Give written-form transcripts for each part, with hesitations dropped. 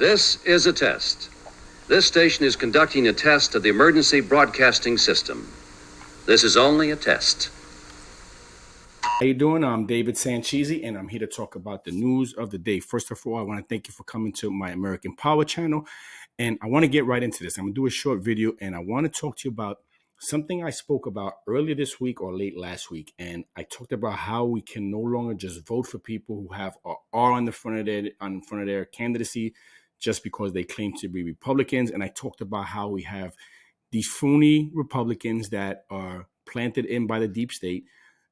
This is a test. This station is conducting a test of the emergency broadcasting system. This is only a test. How you doing? I'm David Sanchezi, and I'm here to talk about the news of the day. First of all, I want to thank you for coming to my American Power channel, and I want to get right into this. I'm going to do a short video, and I want to talk to you about something I spoke about earlier this week or late last week, and I talked about how we can no longer just vote for people who have an R on the front of their candidacy just because they claim to be Republicans, and I talked about how we have these phony Republicans that are planted in by the deep state.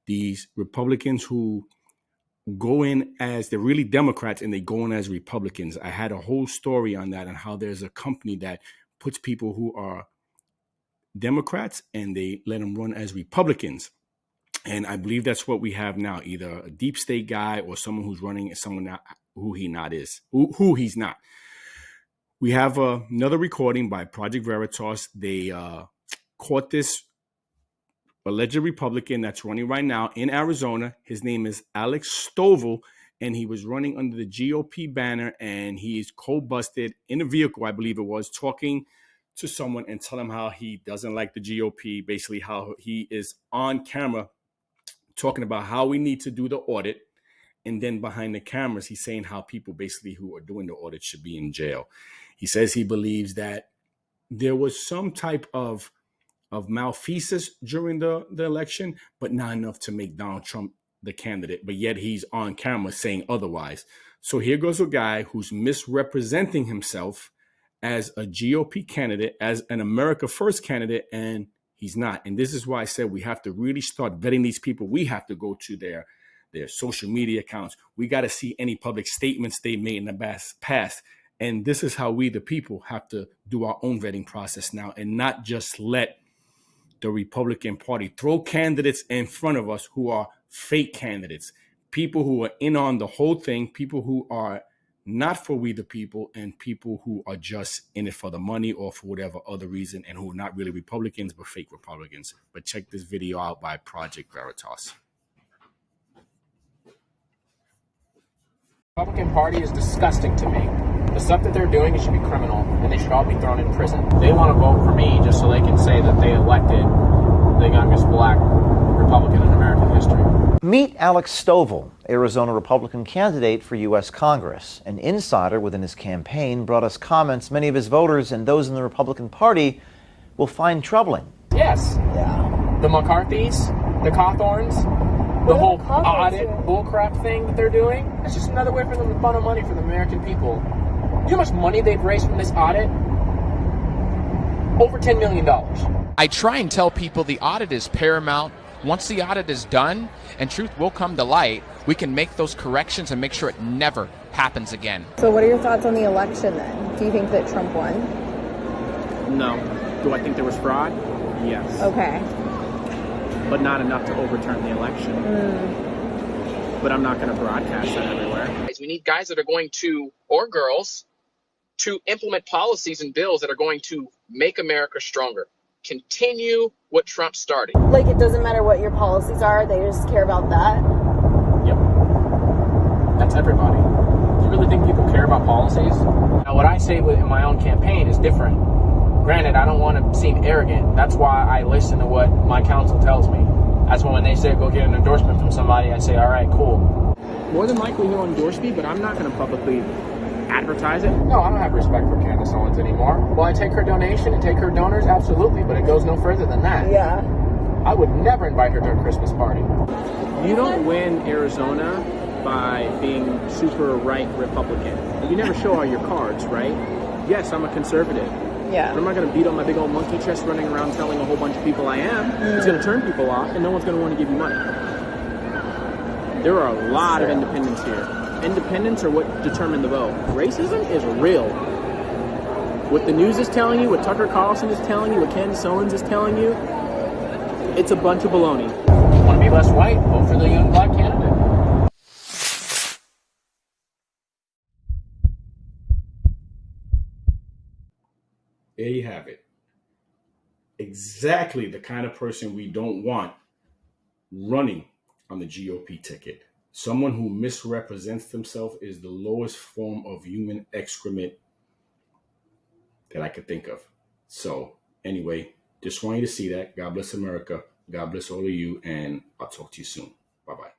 These Republicans who go in as they're really Democrats and they go in as Republicans. I had a whole story on that and how there's a company that puts people who are Democrats and they let them run as Republicans. And I believe that's what we have now, either a deep state guy or someone who's running as someone who he's not. We have another recording by Project Veritas. They caught this alleged Republican that's running right now in Arizona. His name is Alex Stovall, and he was running under the GOP banner, and he is co-busted in a vehicle, I believe it was, talking to someone and telling him how he doesn't like the GOP, basically how he is on camera talking about how we need to do the audit. And then behind the cameras, he's saying how people basically who are doing the audit should be in jail. He says he believes that there was some type of malfeasance during the election, but not enough to make Donald Trump the candidate. But yet he's on camera saying otherwise. So here goes a guy who's misrepresenting himself as a GOP candidate, as an America First candidate, and he's not. And this is why I said we have to really start vetting these people. We have to go to their social media accounts. We got to see any public statements they made in the past. And this is how we, the people, have to do our own vetting process now and not just let the Republican Party throw candidates in front of us who are fake candidates, people who are in on the whole thing, people who are not for we the people, and people who are just in it for the money or for whatever other reason, and who are not really Republicans but fake Republicans. But check this video out by Project Veritas. The Republican Party is disgusting to me. The stuff that they're doing, it should be criminal, and they should all be thrown in prison. They want to vote for me just so they can say that they elected the youngest black Republican in American history. Meet Alex Stovall, Arizona Republican candidate for U.S. Congress. An insider within his campaign brought us comments many of his voters and those in the Republican Party will find troubling. Yes. Yeah. The McCarthys, the Cawthorns, the whole audit bullcrap thing that they're doing, it's just another way for them to funnel money for the American people. You know how much money they've raised from this audit? Over $10 million. I try and tell people the audit is paramount. Once the audit is done and truth will come to light, we can make those corrections and make sure it never happens again. So what are your thoughts on the election then? Do you think that Trump won? No. Do I think there was fraud? Yes. Okay. But not enough to overturn the election. But I'm not going to broadcast that everywhere. We need guys that are going to, or girls, to implement policies and bills that are going to make America stronger. Continue what Trump started. Like, it doesn't matter what your policies are, they just care about that? Yep. That's everybody. Do you really think people care about policies? Now, what I say in my own campaign is different. Granted, I don't want to seem arrogant. That's why I listen to what my counsel tells me. That's when they say go get an endorsement from somebody, I say, all right, cool. More than likely he'll endorse me, but I'm not going to publicly advertise it. No, I don't have respect for Candace Owens anymore. Will I take her donation and take her donors? Absolutely, but it goes no further than that. Yeah. I would never invite her to a Christmas party. You don't win Arizona by being super right Republican. You never show all your cards, right? Yes, I'm a conservative. Yeah. But I'm not going to beat on my big old monkey chest running around telling a whole bunch of people I am. It's going to turn people off, and no one's going to want to give you money. There are a lot of independents here. Independents are what determine the vote. Racism is real. What the news is telling you, what Tucker Carlson is telling you, what Candace Owens is telling you, it's a bunch of baloney. Want to be less white? Vote for the young black candidate. There you have it. Exactly the kind of person we don't want running on the GOP ticket. Someone who misrepresents themselves is the lowest form of human excrement that I could think of. So anyway, just want you to see that. God bless America. God bless all of you. And I'll talk to you soon. Bye-bye.